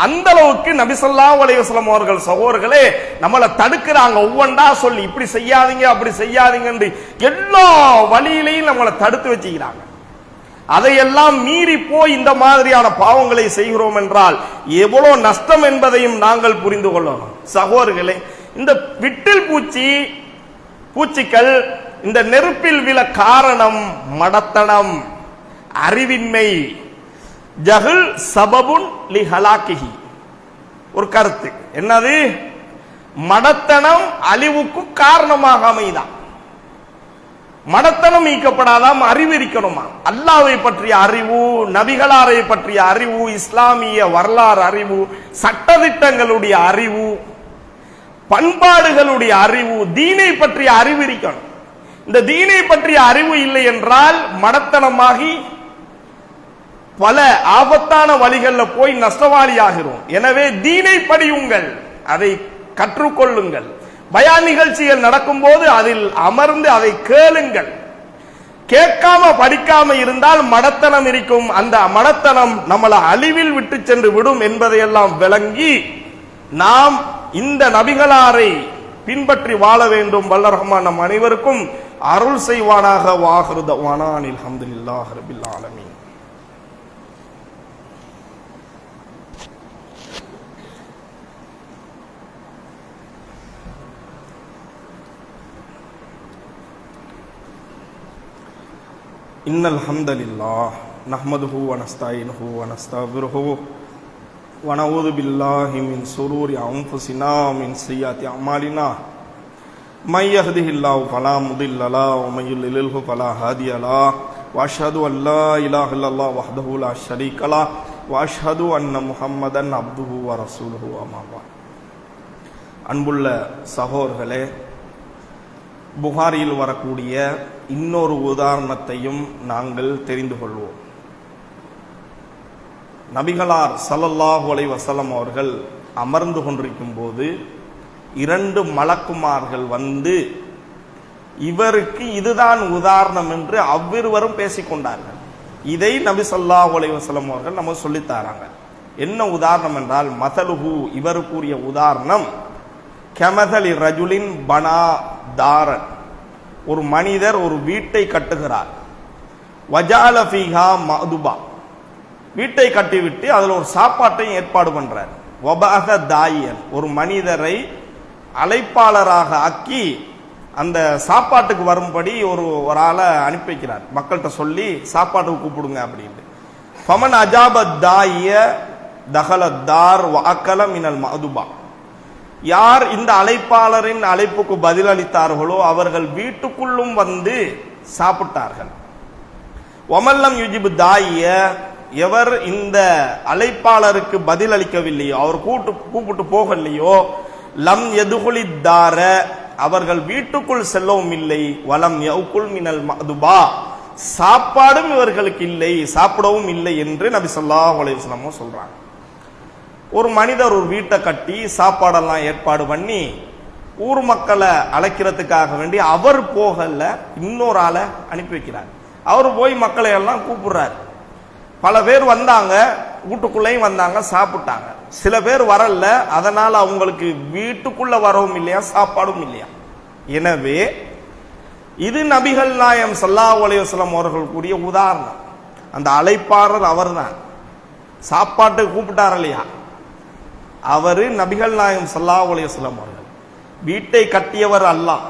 அந்த அளவுக்கு நபி ஸல்லல்லாஹு அலைஹி வஸல்லம் அவர்கள் சகோதரர்களே நம்மளை தடுக்கிறாங்க. ஒவ்வொன்றா சொல்லி இப்படி செய்யாதீங்க அப்படி செய்யாதீங்க என்று எல்லா வழியிலையும் நம்மளை தடுத்து வச்சுக்கிறாங்க. அதையெல்லாம் மீறி போய் இந்த மாதிரியான பாவங்களை செய்கிறோம் என்றால் எவ்வளவு நஷ்டம் என்பதையும் நாங்கள் புரிந்து கொள்ளணும் சகோதரர்களே. இந்த விட்டில் பூச்சிகள் இந்த நெருப்பில் விழ காரணம் மடத்தனம், அறிவின்மை. ஜஹல் சபபுன் லி ஹலாக்கிஹி. ஒரு கருத்து என்னது? மடத்தனம் அழிவுக்கு காரணமாக அமைதான். மடத்தனம் நீக்கப்படாதாம், அறிவு இருக்கணுமா? அல்லாஹ்வை பற்றிய அறிவு, நபிகளாரை பற்றிய அறிவு, இஸ்லாமிய வரலாறு அறிவு, சட்டதிட்டங்களுடைய அறிவு, பண்பாடுகளுடைய அறிவு, தீனை பற்றிய அறிவு இருக்கணும். இந்த தீனை பற்றிய அறிவு இல்லை என்றால் மடத்தனமாகி பல ஆபத்தான வழிகளில் போய் நஷ்டவாளி ஆகிறோம். எனவே தீனை படியுங்கள், அதை கற்றுக்கொள்ளுங்கள். பயான் நிகழ்ச்சிகள் நடக்கும் போது அதில் அமர்ந்து அதை கேளுங்கள். கேட்காம படிக்காம இருந்தால் மடத்தனம் இருக்கும். அந்த மடத்தனம் நம்மளை அழிவில் விட்டு சென்று விடும் என்பதையெல்லாம் விளங்கி நாம் இந்த நபிகளாரை பின்பற்றி வாழ வேண்டும். வல்ல ரஹ்மான் நம் அனைவருக்கும் அருள் செய்வானாக. வாஹிரு தஅவானா அல்ஹம்துலில்லாஹி ரப்பில் ஆலமீன். இன்னல் ஹம்தலில்லாஹ் நஹ்மதுஹு வ நஸ்தஈனுஹு வ நஸ்தக்ஃபிருஹு வ நஊது பில்லாஹி மின் ஷுரூரி அன்ஃபுஸினா மின் ஸய்யிஆத்தி அமாலினா மை யஹ்திஹில்லாஹு ஃபலா முதில்ல லஹு வ மை யுضللஹு ஃபலா ஹாதிய லஹு வ அஷ்ஹது அன் லா இலாஹ இல்லல்லாஹ் வஹ்தஹு லா ஷரீக லஹு வ அஷ்ஹது அன்ன முஹம்மதன் அப்துஹு வ ரசூலுஹு அம்மா பஅத். அன்புள்ள சகோதரர்களே, புகாரியில் வரக்கூடிய இன்னொரு உதாரணத்தையும் நாங்கள் தெரிந்து கொள்வோம். நபிகளார் ஸல்லல்லாஹு அலைஹி வஸல்லம் அவர்கள் அமர்ந்து கொண்டிருக்கும் போது 2 மலக்குமார்கள் வந்து இவருக்கு இதுதான் உதாரணம் என்று அவ்விருவரும் பேசிக்கொண்டார்கள். இதை நபி ஸல்லல்லாஹு அலைஹி வஸல்லம் அவர்கள் நமக்கு சொல்லித்தாராங்க. என்ன உதாரணம் என்றால், மதலுஹு, இவருக்குரிய உதாரணம் கமதலி ரஜுலின் பனா தாரன், ஒரு மனிதர் ஒரு வீட்டை கட்டுகிறார். வஜால ஃபீஹா மதுபா, வீட்டை கட்டிவிட்டு அதில் ஒரு சாப்பாட்டையும் ஏற்பாடு பண்றார். வபஅஸ தாயியன், ஒரு மனிதரை அழைப்பாளராக ஆக்கி அந்த சாப்பாட்டுக்கு வரும்படி ஒரு ஆளை அனுப்பி வைக்கிறார். மக்கள்கிட்ட சொல்லி சாப்பாட்டுக்கு கூப்பிடுங்க அப்படின்ட்டு. ஃபமன் அஜாப தாயிய தஹல தார் வ அக்கல மினல் மதுபா, யார் இந்த அழைப்பாளரின் அழைப்புக்கு பதிலளித்தார்களோ அவர்கள் வீட்டுக்குள்ளும் வந்து சாப்பிட்டார்கள். ஒமல்லம் யுஜிபு தாயிய, எவர் இந்த அழைப்பாளருக்கு பதில் அளிக்கவில்லையோ, அவர் கூப்பிட்டு போகலையோ, லம் எதுகுலி தார, அவர்கள் வீட்டுக்குள் செல்லவும் இல்லை. வலம் யவுக்குல் மினல் மதுபா, சாப்பாடும் இவர்களுக்கு இல்லை, சாப்பிடவும் இல்லை என்று நபி ஸல்லல்லாஹு அலைஹி வஸல்லம் சொல்றாங்க. ஒரு மனிதர் ஒரு வீட்டை கட்டி சாப்பாடெல்லாம் ஏற்பாடு பண்ணி ஊர் மக்களை அழைக்கிறதுக்காக வேண்டி அவர் போகல, இன்னொரு ஆளை அனுப்பி வைக்கிறார். அவர் போய் மக்களை எல்லாம் கூப்பிடுறாரு. பல பேர் வந்தாங்க, வீட்டுக்குள்ளேயும் வந்தாங்க, சாப்பிட்டாங்க. சில பேர் வரல, அதனால அவங்களுக்கு வீட்டுக்குள்ள வரவும் இல்லையா, சாப்பாடும் இல்லையா. எனவே இது நபிகள் நாயகம் ஸல்லல்லாஹு அலைஹி வஸல்லம் அவர்கள் கூடிய உதாரணம். அந்த அழைப்பாளர் அவர் தான், சாப்பாட்டுக்கு கூப்பிட்டார் இல்லையா, அவரு நபிகள் நாயகம் ஸல்லல்லாஹு அலைஹி வஸல்லம் அவர்கள். வீட்டை கட்டியவர் அல்லாஹ்.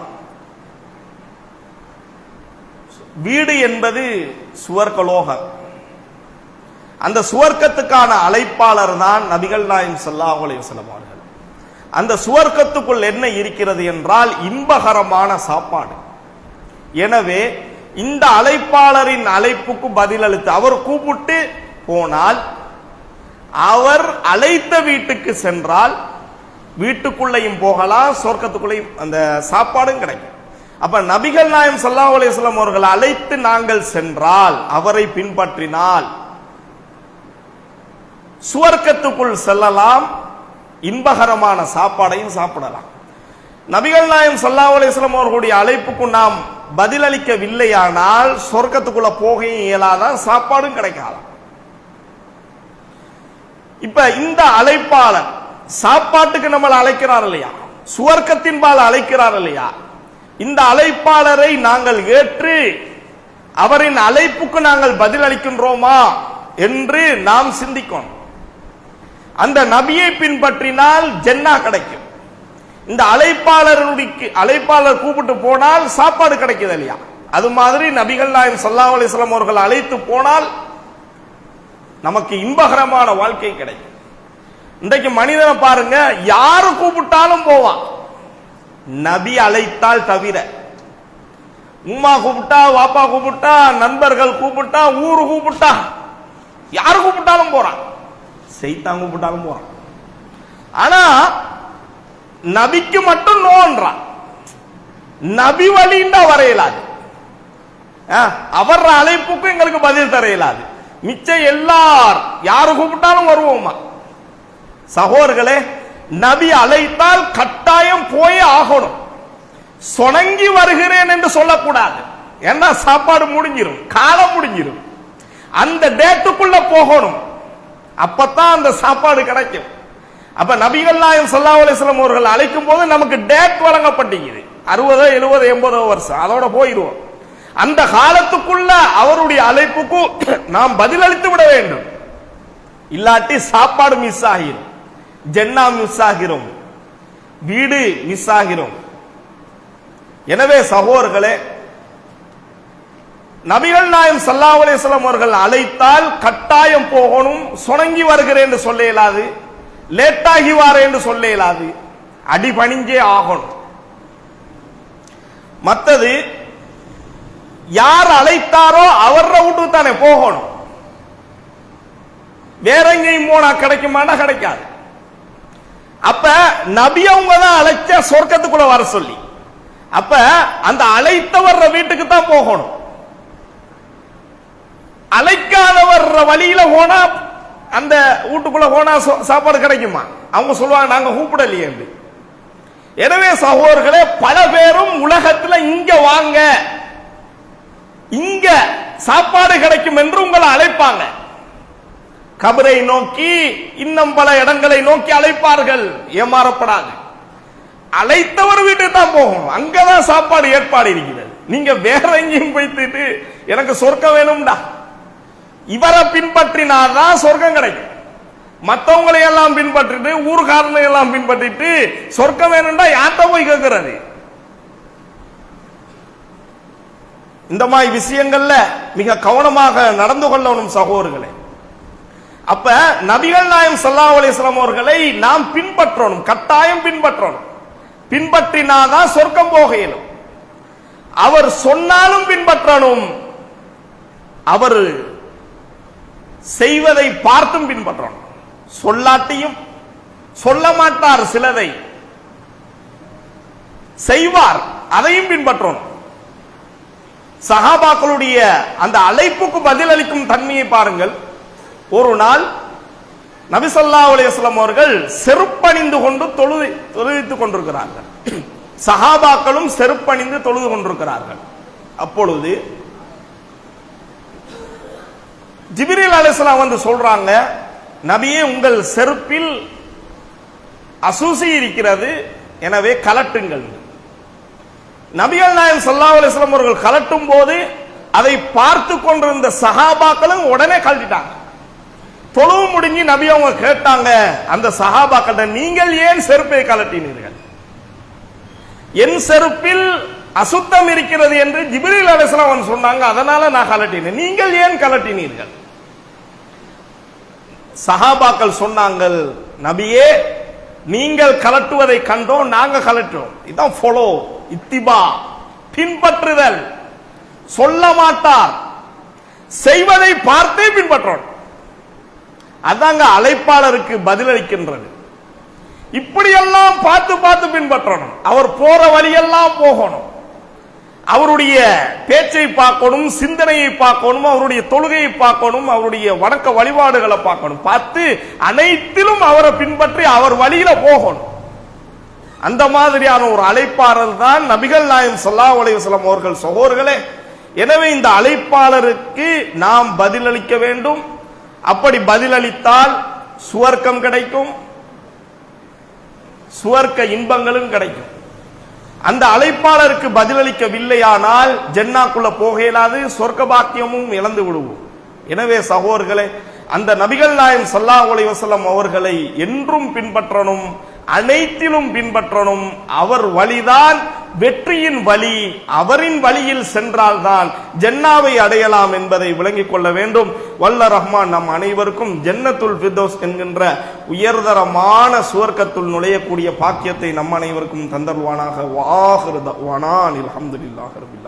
வீடு என்பது சுவர்க்கலோகம். அந்த சுவர்க்கத்துக்கான அழைப்பாளர் தான் நபிகள் நாயகம் ஸல்லல்லாஹு அலைஹி வஸல்லம் அவர்கள். அந்த சுவர்க்கத்துக்குள் என்ன இருக்கிறது என்றால் இன்பகரமான சாப்பாடு. எனவே இந்த அழைப்பாளரின் அழைப்புக்கு பதிலளித்து அவர் கூப்பிட்டு போனால், அவர் அழைத்த வீட்டுக்கு சென்றால் வீட்டுக்குள்ளையும் போகலாம், சொர்க்கத்துக்குள்ளையும் அந்த சாப்பாடும் கிடைக்கும். அப்ப நபிகள் நாயகம் ஸல்லல்லாஹு அலைஹி வஸல்லம் அவர்கள் அழைத்து நாங்கள் சென்றால், அவரை பின்பற்றினால் சுவர்க்கத்துக்குள் செல்லலாம், இன்பகரமான சாப்பாடையும் சாப்பிடலாம். நபிகள் நாயகம் ஸல்லல்லாஹு அலைஹி வஸல்லம் அவர்களுடைய அழைப்புக்கு நாம் பதிலளிக்கவில்லையானால் சொர்க்கத்துக்குள்ள போகவும் இயலாதான், சாப்பாடும் கிடைக்காதான். இப்ப இந்த அழைப்பாளர் சாப்பாட்டுக்கு நம்மளை அழைக்கிறார் இல்லையா, சுவர்க்கத்தின் பால் அழைக்கிறார் இல்லையா, இந்த அழைப்பாளரை நாங்கள் ஏற்று அவரின் அழைப்புக்கு நாங்கள் பதிலளிக்கின்றோமா என்று நாம் சிந்திக்கணும். அந்த நபியை பின்பற்றினால் ஜென்னா கிடைக்கும். இந்த அழைப்பாளர் கூப்பிட்டு போனால் சாப்பாடு கிடைக்குது இல்லையா, அது மாதிரி நபிகள் நாயகம் ஸல்லல்லாஹு அலைஹி வஸல்லம் அவர்கள் அழைத்து போனால் நமக்கு இன்பகரமான வாழ்க்கை கிடைக்கும். இன்றைக்கு மனிதனை பாருங்க, யாரு கூப்பிட்டாலும் போவான், நபி அழைத்தால் தவிர. உம்மா கூப்பிட்டா, வாப்பா கூப்பிட்டா, நண்பர்கள் கூப்பிட்டா, ஊரு கூப்பிட்டா, யாரு கூப்பிட்டாலும் போறான், சைத்தான் கூப்பிட்டாலும் போறான். ஆனா நபிக்கு மட்டும் நோன்றான். நபி வழிண்டா வரையலாது, அவர் அழைப்புக்கு எங்களுக்கு பதில் தர இயலாது. மிச்சம் எல்லார் யாரு கூப்பிட்டாலும் வருவோமா? சகோதரர்களே, நபி அழைத்தால் கட்டாயம் போய் ஆகணும். சொணங்கி வருகிறேன் என்று சொல்லக்கூடாது. ஏன்னா சாப்பாடு முடிஞ்சிடும், காலம் முடிஞ்சிடும். அந்த டேட்டுக்குள்ள போகணும், அப்பதான் அந்த சாப்பாடு கிடைக்கும். அப்ப நபிகள் நாயகம் ஸல்லல்லாஹு அலைஹி வஸல்லம் அவர்கள் அழைக்கும் போது நமக்கு டேட் வழங்கப்பட்டிருக்குது, 60, 70, 80 வருஷம், அதோட போயிடுவோம். அந்த காலத்துக்குள்ள அவருடைய அழைப்புக்கு நாம் பதிலளித்து விட வேண்டும். இல்லாட்டி சாப்பாடு மிஸ் ஆகிரும், ஜென்னா மிஸ் ஆகிறோம், வீடு மிஸ் ஆகிறோம். எனவே சகோதரர்களே, நபிகள் நாயகம் ஸல்லல்லாஹு அலைஹி வஸல்லம் அவர்கள் அழைத்தால் கட்டாயம் போகணும். சொணங்கி வருகிறேன் என்று சொல்ல இயலாது, லேட்டாகி வாரேன் என்று சொல்ல இயலாது, அடிபணிஞ்சே ஆகணும். மற்றது யார் அழைத்தாரோ அவர வீட்டுக்கு தானே போகணும். வேற எங்கேயும் போனா கிடைக்குமானா கிடைக்காது. அப்ப நபி அவங்க தான் அழைச்ச சொர்க்கத்துக்குள்ள வர சொல்லி, அப்ப அந்த அழைத்தவர் வீட்டுக்கு தான் போகணும். அழைக்காதவர் வழியில போனா, அந்த வீட்டுக்குள்ள போனா சாப்பாடு கிடைக்குமா? அவங்க சொல்லுவாங்க நாங்க கூப்பிடலையே. எனவே சகோதரர்களே, பல பேரும் உலகத்துல இங்க வாங்க, இங்க சாப்பாடு கிடைக்கும் என்று உங்களை அழைப்பாங்க. கபரை நோக்கி இன்னும் பல இடங்களை நோக்கி அழைப்பார்கள், ஏமாறப்படாது. அழைத்தவர் வீட்டுக்கு தான் போகணும், அங்கதான் சாப்பாடு ஏற்பாடு இருக்கிறது. நீங்க வேற எங்கேயும் போய்த்துட்டு எனக்கு சொர்க்கம் வேணும்டா, இவரை பின்பற்றினாதான் சொர்க்கம் கிடைக்கும். மற்றவங்களை எல்லாம் பின்பற்றிட்டு, ஊர்காரனை எல்லாம் பின்பற்றிட்டு சொர்க்கம் வேணும்டா யார்கிட்ட போய் கேட்கிறது? இந்த மாதிரி விஷயங்கள்ல மிக கவனமாக நடந்து கொள்ளணும் சகோதரர்களே. அப்ப நபிகள் நாயகம் ஸல்லல்லாஹு அலைஹி வஸல்லம் அவர்களை நாம் பின்பற்றணும், கட்டாயம் பின்பற்றணும். பின்பற்றினாதான் சொர்க்கம் போக இயலும். அவர் சொன்னாலும் பின்பற்றணும், அவர் செய்வதை பார்த்தும் பின்பற்றணும். சொல்லாட்டியும் சொல்ல மாட்டார், சிலதை செய்வார், அதையும் பின்பற்றணும். சஹாபாக்களுடைய அந்த அழைப்புக்கு பதிலளிக்கும் தன்மையை பாருங்கள். ஒரு நாள் நபி ஸல்லல்லாஹு அலைஹி வஸல்லம் அவர்கள் செருப்பணிந்து கொண்டு தொழுவித்துக் கொண்டிருக்கிறார்கள். சஹாபாக்களும் செருப்பணிந்து தொழுது கொண்டிருக்கிறார்கள். அப்பொழுது ஜிப்ரீல் அலைஹிஸ்ஸலாம் வந்து சொல்றாங்க, நபியே, உங்கள் செருப்பில் அசூசி இருக்கிறது, எனவே கலட்டுங்கள். நபிகள் நாயகம் ஸல்லல்லாஹு அலைஹி வஸல்லம் அவர்கள் கலட்டும் போது அதை பார்த்து கொண்டிருந்த சஹாபாக்களும் உடனே கழட்டிட்டாங்க. தொழுவு முடிஞ்சு நபி அவங்க கேட்டாங்க அந்த சஹாபாக்கள், நீங்கள் ஏன் செருப்பை கலட்டினீர்கள்? என் செருப்பில் அசுத்தம் இருக்கிறது என்று ஜிப்ரீல் அலைஹிஸ்ஸலாம் சொன்னாங்க, அதனால நான் கலட்டினேன், நீங்கள் ஏன் கலட்டினீர்கள்? சஹாபாக்கள் சொன்னாங்கள், நபியே, நீங்கள் கலட்டுவதை கண்டோம், நாங்க கலட்டுறோம். இதான் ஃபாலோ, இத்திபா, பின்பற்றுதல். சொல்ல மாட்டார், செய்வதை பார்த்தே பின்பற்றோம். அதாங்க அழைப்பாளருக்கு பதிலளிக்கின்றது. இப்படியெல்லாம் பார்த்து பார்த்து பின்பற்றணும். அவர் போற வழியெல்லாம் போகணும். அவருடைய பேச்சை பார்க்கணும், சிந்தனையை பார்க்கணும், அவருடைய தொழுகையை பார்க்கணும், அவருடைய வணக்க வழிபாடுகளை பார்க்கணும். பார்த்து அனைத்திலும் அவரை பின்பற்றி அவர் வழியில போகணும். அந்த மாதிரியான ஒரு அழைப்பாளர் தான் நபிகள் நாயகம் ஸல்லல்லாஹு அலைஹி வஸல்லம் அவர்கள். சகோதரர்களே, எனவே இந்த அழைப்பாளருக்கு நாம் பதிலளிக்க வேண்டும். அப்படி பதிலளித்தால் சுவர்க்கம் கிடைக்கும், சுவர்க்க இன்பங்களும் கிடைக்கும். அந்த அழைப்பாளருக்கு பதிலளிக்கவில்லையானால் ஜன்னாக்குள்ள போக இயலாது, சொர்க்க பாக்கியமும் இழந்து விடுவோம். எனவே சகோதரர்களே, அந்த நபிகள் நாயகம் ஸல்லல்லாஹு அலைஹி வஸல்லம் அவர்களை என்றும் பின்பற்றணும், அனைத்திலும் பின்பற்றணும். அவர் வழிதான் வெற்றியின் வழி. அவரின் வழியில் சென்றால்தான் ஜன்னாவை அடையலாம் என்பதை விளங்கிக் கொள்ள வேண்டும். வல்ல ரஹ்மான் நம் அனைவருக்கும் ஜன்னத்துல் ஃபிர்தௌஸ் என்கின்ற உயர்தரமான சுவர்க்கத்துள் நுழையக்கூடிய பாக்கியத்தை நம் அனைவருக்கும் தந்தருவானாக. வாஹிரு தஅவானா அல்ஹம்துலில்லாஹி ரப்பில்